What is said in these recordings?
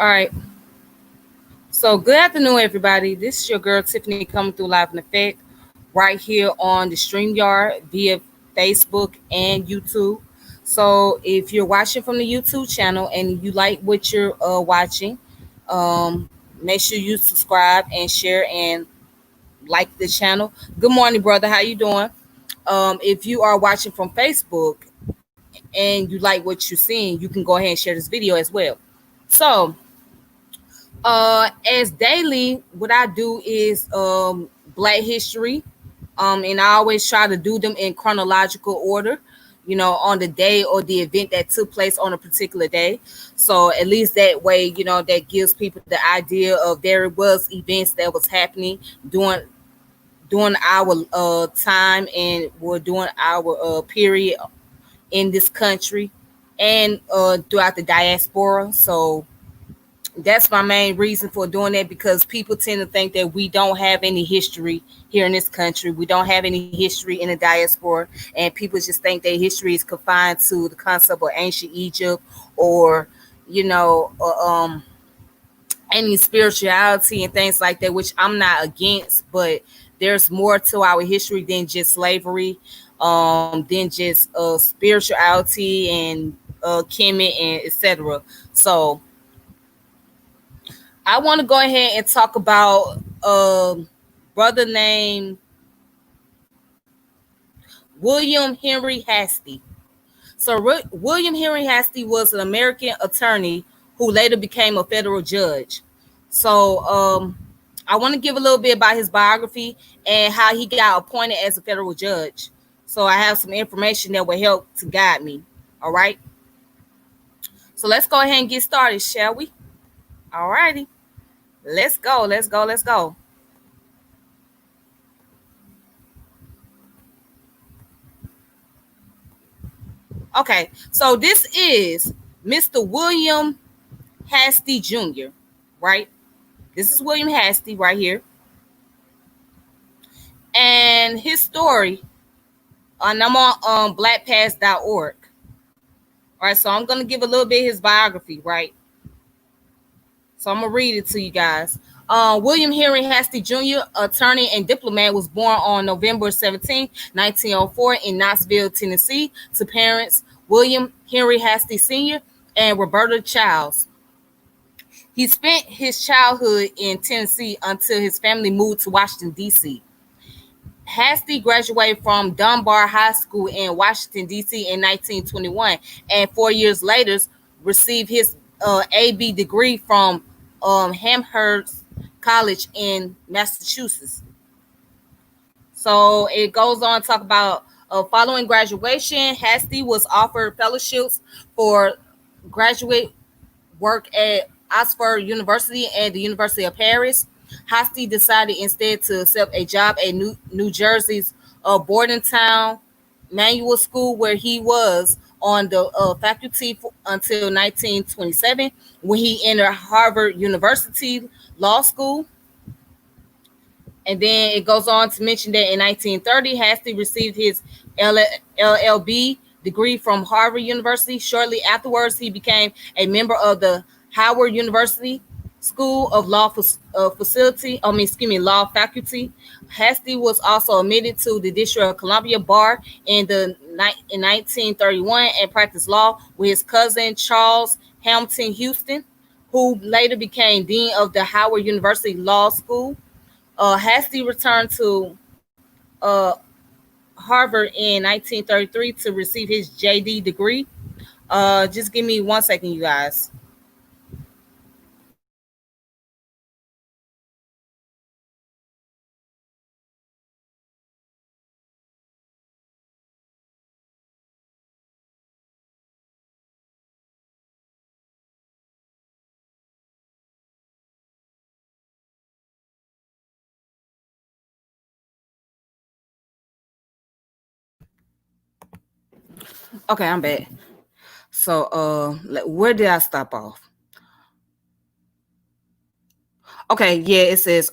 All right. So, good afternoon, everybody. This is your girl Tiffany coming through live in effect right here on the StreamYard via Facebook and YouTube. So, if you're watching from the YouTube channel and you like what you're watching, make sure you subscribe and share and like the channel. Good morning, brother. How you doing? If you are watching from Facebook and you like what you're seeing, you can go ahead and share this video as well. So, as daily, what I do is Black history, and I always try to do them in chronological order, on the day or the event that took place on a particular day. So at least that way, that gives people the idea of there was events that was happening during our time and were during our period in this country and throughout the diaspora. So that's my main reason for doing that, because people tend to think that we don't have any history here in this country. We don't have any history in the diaspora, and people just think that history is confined to the concept of ancient Egypt or, you know, uh, um, any spirituality and things like that, which I'm not against, but there's more to our history than just slavery, than just spirituality and Kemet and etc. So I want to go ahead and talk about a brother named William Henry Hastie. So William Henry Hastie was an American attorney who later became a federal judge. So I want to give a little bit about his biography and how he got appointed as a federal judge. So I have some information that will help to guide me. All right. So let's go ahead and get started, shall we? All righty. Let's go. Let's go. Let's go. Okay, so this is Mr. William Hastie Jr., right? This is William Hastie right here. And his story, and I'm on blackpast.org. All right, so I'm going to give a little bit of his biography, right? So I'm going to read it to you guys. William Henry Hastie Jr., attorney and diplomat, was born on November 17, 1904 in Knoxville, Tennessee, to parents William Henry Hastie Sr. and Roberta Childs. He spent his childhood in Tennessee until his family moved to Washington, D.C. Hastie graduated from Dunbar High School in Washington, D.C. in 1921, and 4 years later received his A.B. degree from Amherst College in Massachusetts. So it goes on to talk about following graduation, Hastie was offered fellowships for graduate work at Oxford University and the University of Paris. Hastie decided instead to accept a job at New Jersey's Bordentown Manual School, where he was on the faculty until 1927, when he entered Harvard University Law School. And then it goes on to mention that in 1930, Hastie received his LLB degree from Harvard University. Shortly afterwards, he became a member of the Howard University School of Law Law faculty. Hastie was also admitted to the District of Columbia Bar in 1931 and practiced law with his cousin Charles Hamilton Houston, who later became dean of the Howard University Law School. Hastie returned to Harvard in 1933 to receive his JD degree. Just give me 1 second, you guys. Okay, I'm back. So, where did I stop off? Okay, yeah, it says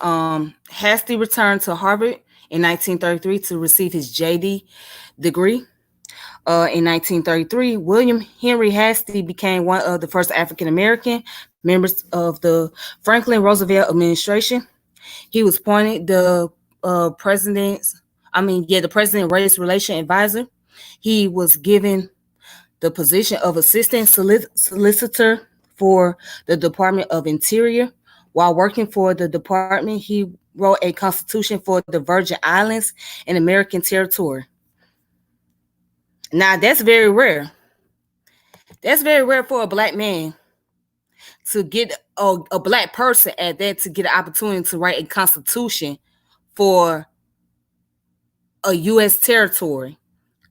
Hastie returned to Harvard in 1933 to receive his JD degree. In 1933, William Henry Hastie became one of the first African American members of the Franklin Roosevelt administration. He was appointed the the president race relation advisor. He was given the position of assistant solicitor for the Department of Interior. While working for the department, he wrote a constitution for the Virgin Islands and American territory. Now, that's very rare. That's very rare for a black man to get a black person at that to get an opportunity to write a constitution for a U.S. territory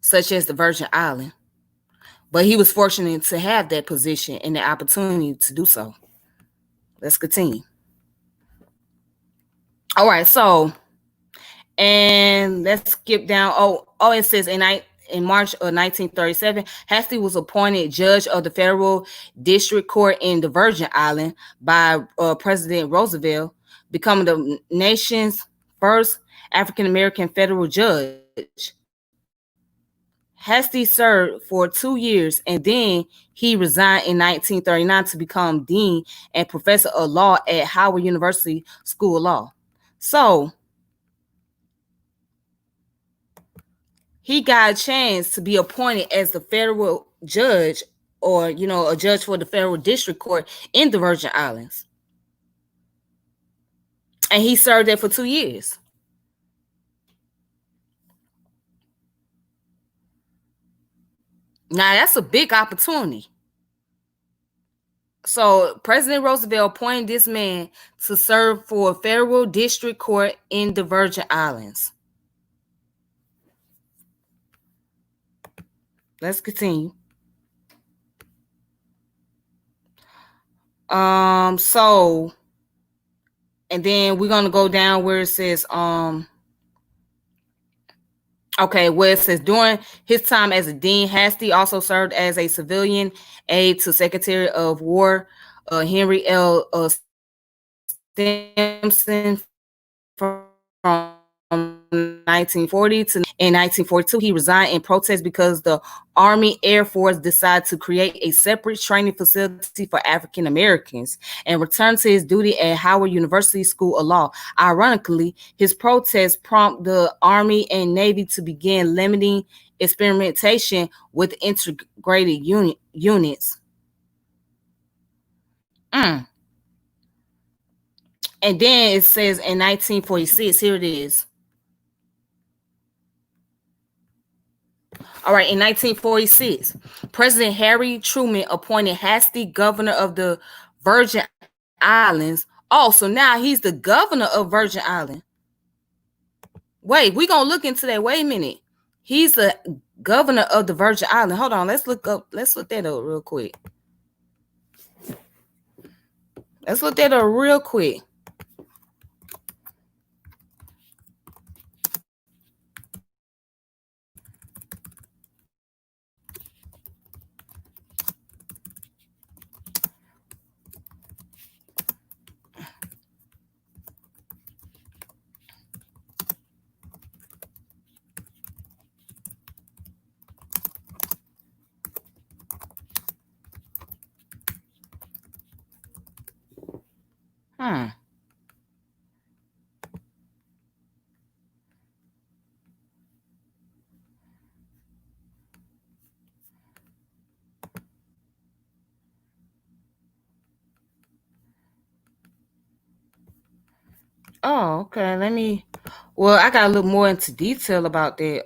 such as the Virgin Islands. But he was fortunate to have that position and the opportunity to do so. Let's continue. All right, so, and let's skip down. It says in March of 1937, Hasty was appointed judge of the federal district court in the Virgin Islands by President Roosevelt, becoming the nation's first African-American federal judge. Hasty served for 2 years, and then he resigned in 1939 to become dean and professor of law at Howard University School of Law. So he got a chance to be appointed as the federal judge, or a judge for the federal district court in the Virgin Islands, and he served there for 2 years. Now, that's a big opportunity. So President Roosevelt appointed this man to serve for a federal district court in the Virgin Islands. Let's continue. So, and then we're going to go down where it says, where it says during his time as a dean, Hasty also served as a civilian aide to Secretary of War Henry L. Stimson from 1940 to in 1942. He resigned in protest because the Army Air Force decided to create a separate training facility for African Americans and returned to his duty at Howard University School of Law. Ironically, his protest prompted the Army and Navy to begin limiting experimentation with integrated units. And then it says in 1946, here it is. All right, in 1946, President Harry Truman appointed Hasty governor of the Virgin Islands. Oh, so now he's the governor of Virgin Islands. Wait, we're going to look into that. Wait a minute. He's the governor of the Virgin Islands. Hold on, let's look that up real quick. Oh, okay. I got a little more into detail about that.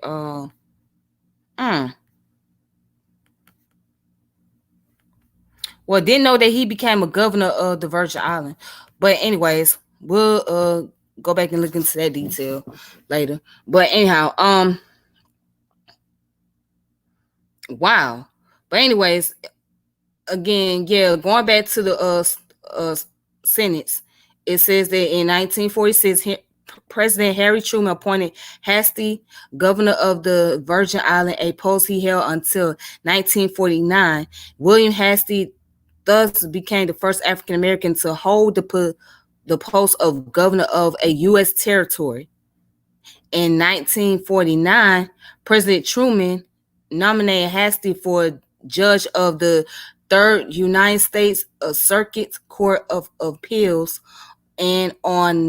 Well, didn't know that he became a governor of the Virgin Islands. But anyways, we'll go back and look into that detail later. But anyhow, wow. But anyways, again, going back to the sentence, it says that in 1946, President Harry Truman appointed Hasty governor of the Virgin Islands, a post he held until 1949. William Hasty thus became the first African American to hold the post of governor of a U.S. territory. In 1949, President Truman nominated Hasty for judge of the Third United States Circuit Court of Appeals, and on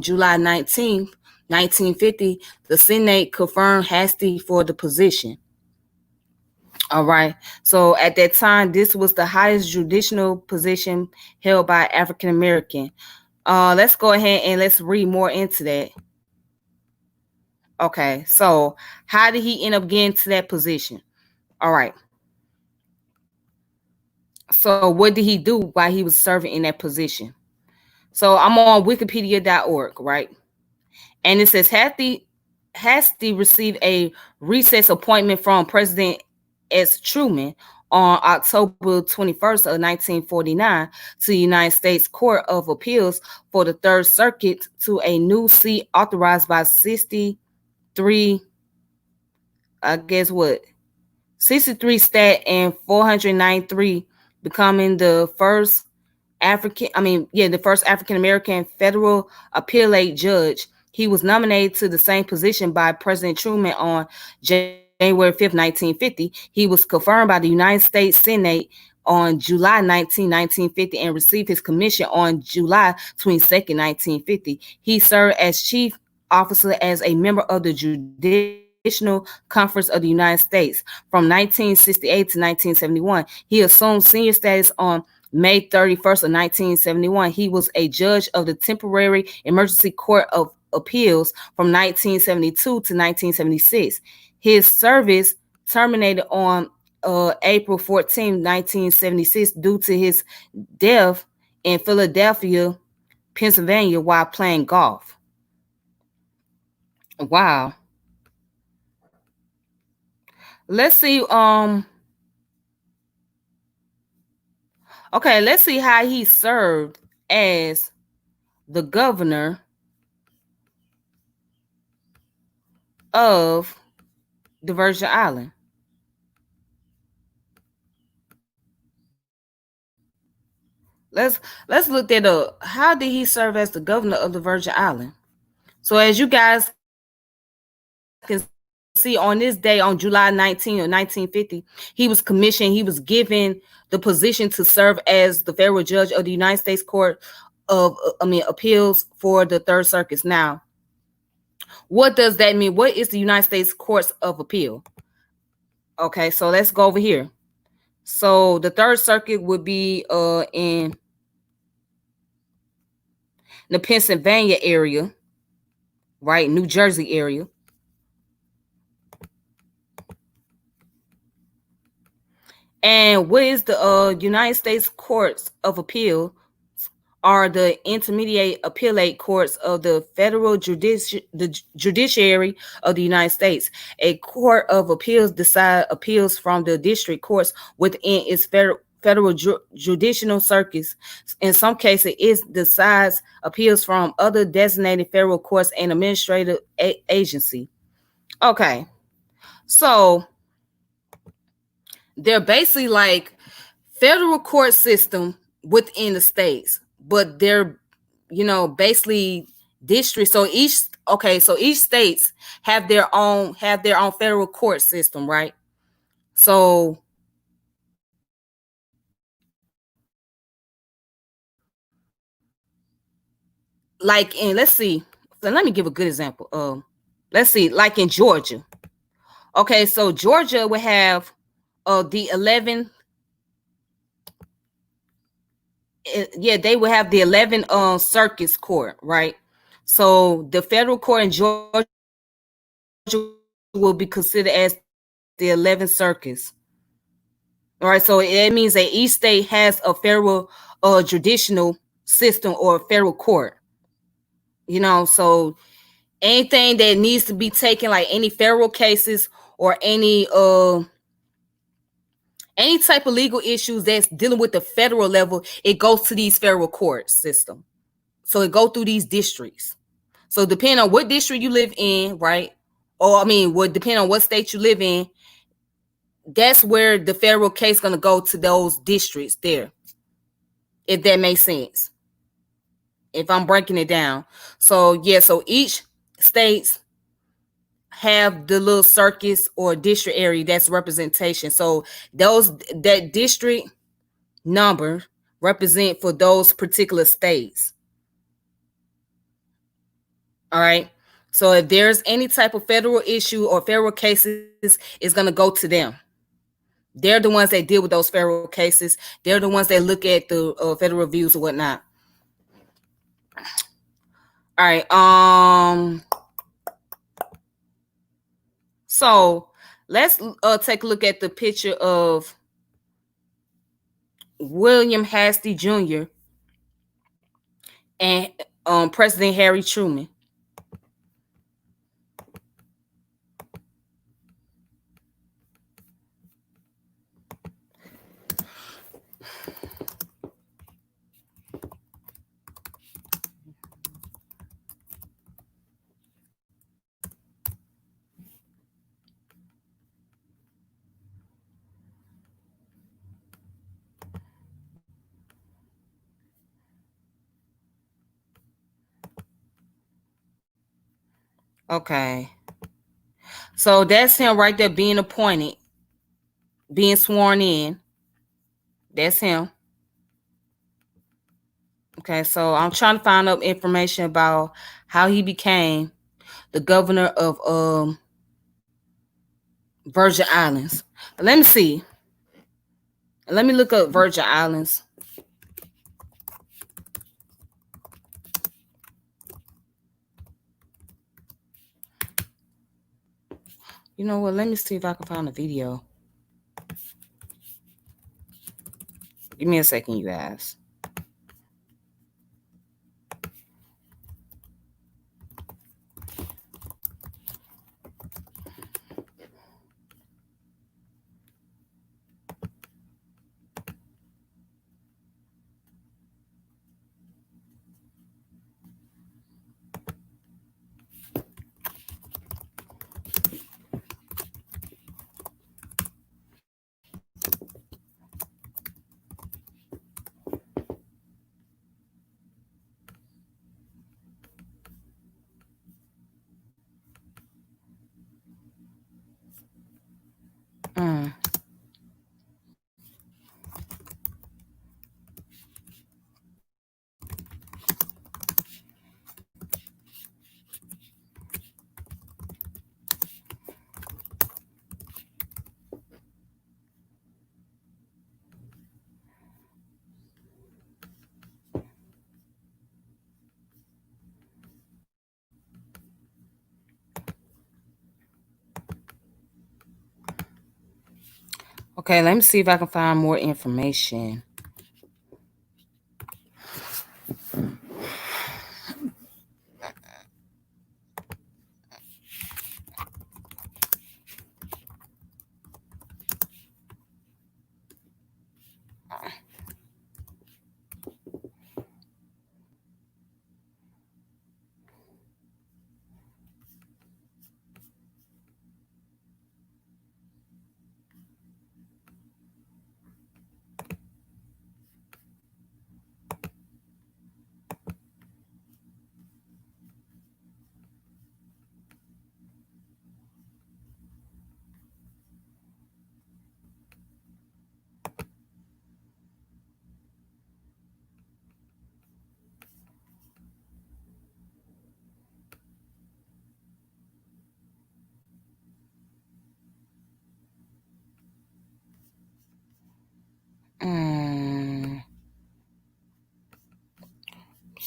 July 19th, 1950, the Senate confirmed Hasty for the position. All right. So at that time, this was the highest judicial position held by African American. Let's go ahead and let's read more into that. Okay, so how did he end up getting to that position? All right. So what did he do while he was serving in that position? So I'm on wikipedia.org, right? And it says Hasty received a recess appointment from President S. Truman on October 21st of 1949 to the United States Court of Appeals for the Third Circuit, to a new seat authorized by 63, I guess what? 63 stat and 493, becoming the first the first African American federal appellate judge. He was nominated to the same position by President Truman on January 5th, 1950. He was confirmed by the United States Senate on July 19, 1950, and received his commission on July 22nd, 1950. He served as chief officer as a member of the Judicial Conference of the United States from 1968 to 1971. He assumed senior status on May 31st of 1971. He was a judge of the Temporary Emergency Court of Appeals from 1972 to 1976. His service terminated on April 14, 1976, due to his death in Philadelphia, Pennsylvania, while playing golf. Wow. Let's see. Okay, let's see how he served as the governor of the Virgin Island. Let's look that up. How did he serve as the governor of the Virgin Island? So as you guys can see, on this day, on July 19 of 1950, he was commissioned. He was given the position to serve as the federal judge of the United States Court of Appeals for the Third Circuit. Now, what does that mean? What is the United States Courts of Appeal? Okay, so let's go over here. So the Third Circuit would be in the Pennsylvania area, right? New Jersey area. And what is the United States Courts of Appeal? Are the intermediate appellate courts of the federal judiciary of the United States. A court of appeals decide appeals from the district courts within its federal judicial circuits. In some cases, it decides appeals from other designated federal courts and administrative agency. Okay, so they're basically like federal court system within the states, but they're basically districts. So each states have their own federal court system, right? So like let's see, let me give a good example. Let's see, like in Georgia. Okay, so Georgia would have the 11 they would have the 11 circuits court, right? So the federal court in Georgia will be considered as the 11 circuits. All right, so it means that each state has a federal judicial system or federal court. So anything that needs to be taken, like any federal cases or any type of legal issues that's dealing with the federal level, it goes to these federal court system. So it go through these districts. So depending on what district you live in, right? Or would depend on what state you live in, that's where the federal case is going to go, to those districts there. If that makes sense. If I'm breaking it down. So yeah, so each states have the little circus or district area that's representation. So that district number represent for those particular states. All right. So if there's any type of federal issue or federal cases, it's going to go to them. They're the ones that deal with those federal cases. They're the ones that look at the federal reviews or whatnot. All right. So let's take a look at the picture of William Hastie Jr. and President Harry Truman. Okay. So that's him right there being appointed, being sworn in. That's him. Okay, so I'm trying to find out information about how he became the governor of Virgin Islands. Let me see. Let me look up Virgin Islands. You know what? Let me see if I can find a video. Give me a second, you guys. Okay, let me see if I can find more information.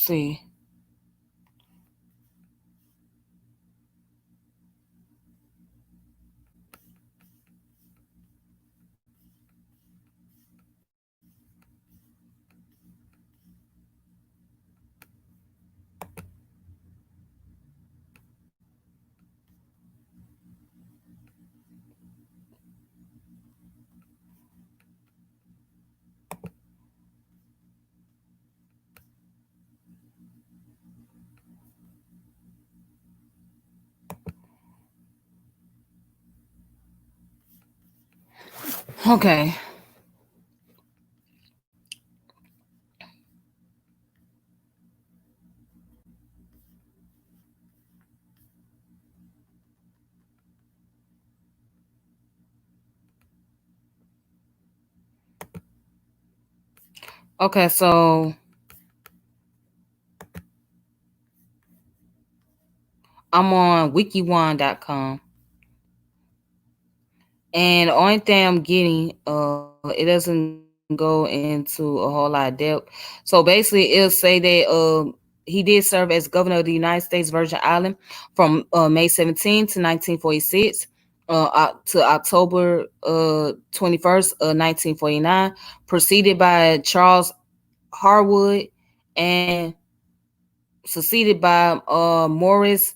See. Okay. Okay, so I'm on wikiwan.com. And the only thing I'm getting, it doesn't go into a whole lot of depth. So basically, it'll say that he did serve as governor of the United States Virgin Island from May 17th to 1946 to October 21st, 1949, preceded by Charles Harwood and succeeded by Morris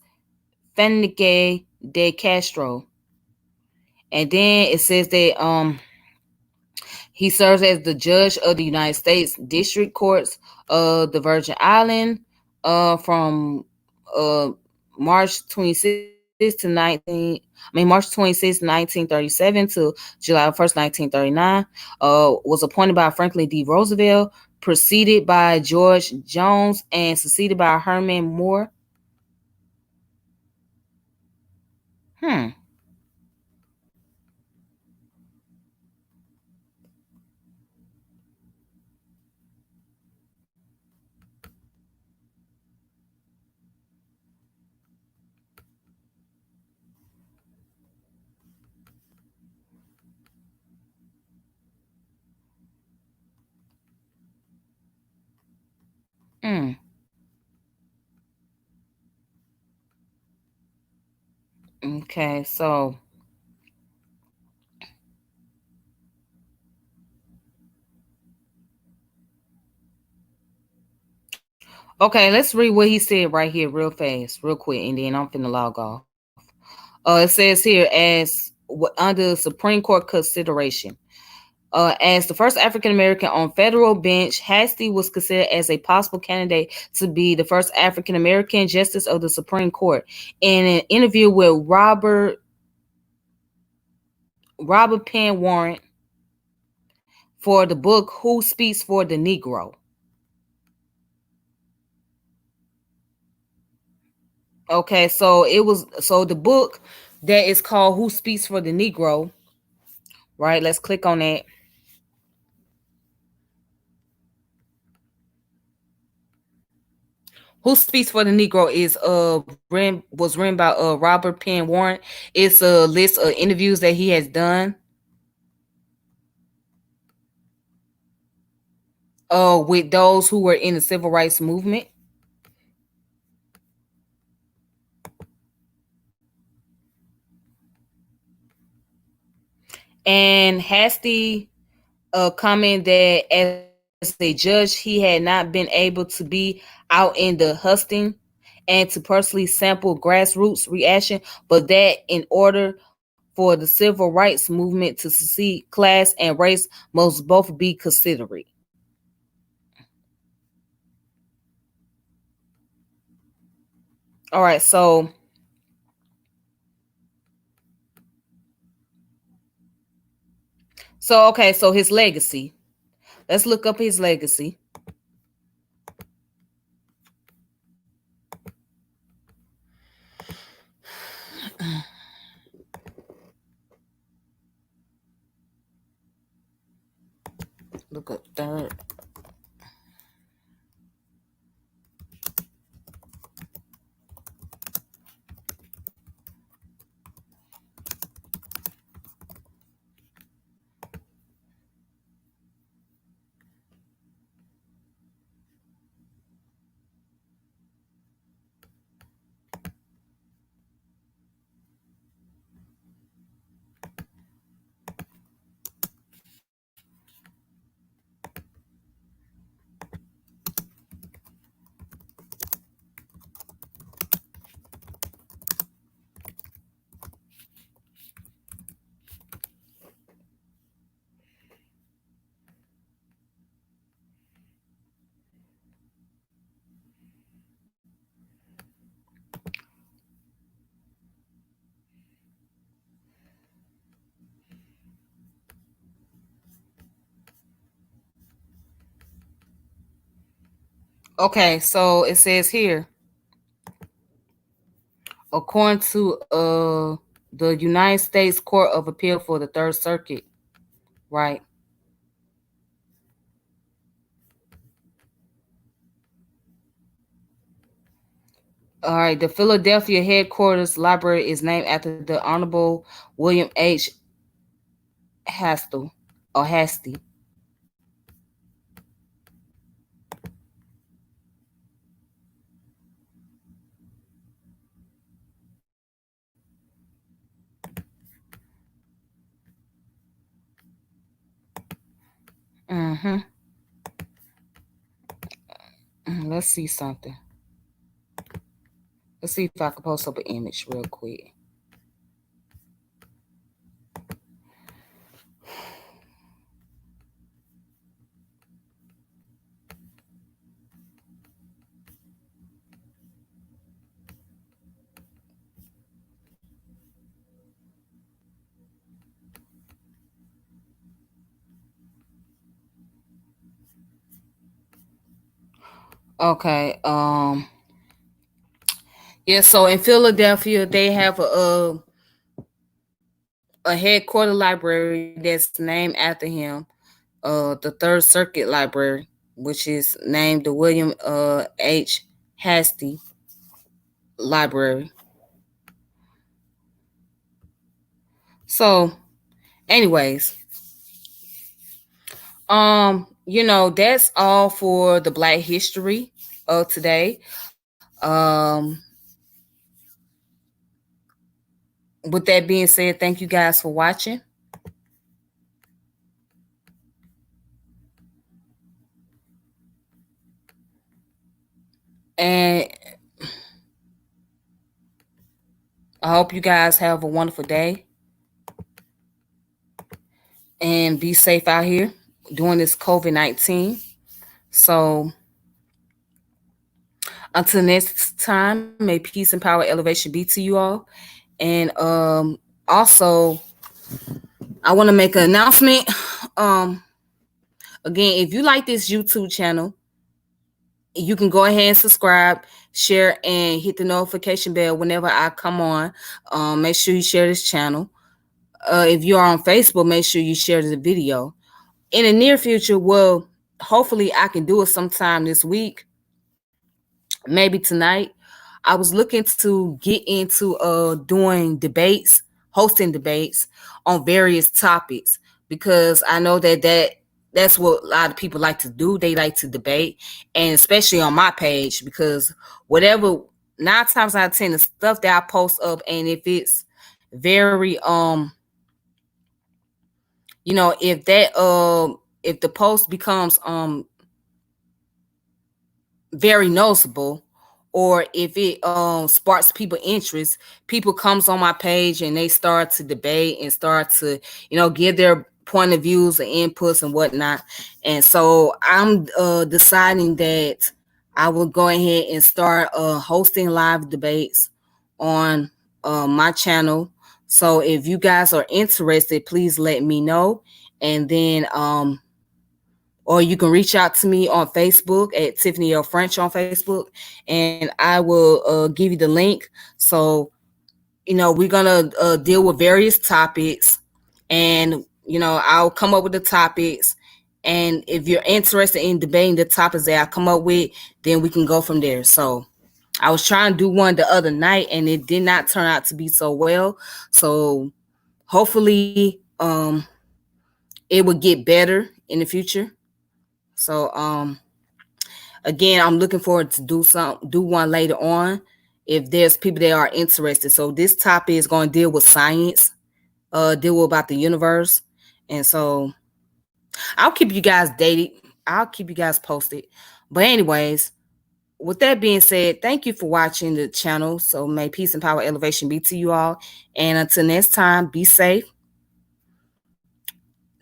Fenrique de Castro. And then it says that he serves as the judge of the United States District Courts of the Virgin Island from uh, March 26th to 1937 to July 1st, 1939. Was appointed by Franklin D. Roosevelt, preceded by George Jones, and succeeded by Herman Moore. Hmm. Hmm. Okay. Okay, let's read what he said right here, real fast, real quick, and then I'm finna log off. It says here, under Supreme Court consideration, as the first African American on federal bench, Hasty was considered as a possible candidate to be the first African American justice of the Supreme Court. In an interview with Robert Penn Warren for the book "Who Speaks for the Negro." Okay, so the book that is called "Who Speaks for the Negro." Right, let's click on that. Who Speaks for the Negro is was written by Robert Penn Warren. It's a list of interviews that he has done with those who were in the civil rights movement. And Hasty commented that as a judge, he had not been able to be out in the hustings and to personally sample grassroots reaction, but that in order for the civil rights movement to succeed, class and race must both be considered. All right, so his legacy. Let's look up his legacy. Look up third. Okay, so it says here, according to the United States Court of Appeal for the Third Circuit, right? All right, the Philadelphia headquarters library is named after the Honorable William H. Hastle or Hasty. Mm-hmm. Let's see something. Let's see if I can post up an image real quick. Okay. Yeah. So in Philadelphia, they have a headquarter library that's named after him. The Third Circuit Library, which is named the William H. Hastie Library. So, anyways, that's all for the Black history of today. Um, with that being said, thank you guys for watching. And I hope you guys have a wonderful day and be safe out here during this COVID-19. So until next time, may peace and power elevation be to you all. And also, I want to make an announcement. Um, Again, if you like this YouTube channel, you can go ahead and subscribe, share, and hit the notification bell whenever I come on. Make sure you share this channel. If you are on Facebook, make sure you share the video. In the near future, well, hopefully I can do it sometime this week, maybe tonight. I was looking to get into doing debates, hosting debates on various topics, because I know that's what a lot of people like to do. They like to debate, and especially on my page, because whatever, 9 times out of 10, the stuff that I post up, and if it's very if the post becomes very noticeable, or if it sparks people interest, people comes on my page and they start to debate and start to give their point of views and inputs and whatnot. And so I'm deciding that I will go ahead and start hosting live debates on my channel. So if you guys are interested, please let me know. And then or you can reach out to me on Facebook at Tiffany L. French on Facebook, and I will give you the link. So, we're going to deal with various topics, and, I'll come up with the topics. And if you're interested in debating the topics that I come up with, then we can go from there. So I was trying to do one the other night, and it did not turn out to be so well. So hopefully it will get better in the future. So again, I'm looking forward to do one later on if there's people that are interested. So this topic is going to deal with science, deal about the universe. And so I'll keep you guys dated. I'll keep you guys posted. But anyways, with that being said, thank you for watching the channel. So may peace and power elevation be to you all. And until next time, be safe.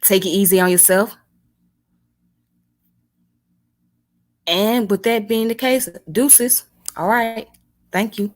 Take it easy on yourself. And with that being the case, deuces. All right. Thank you.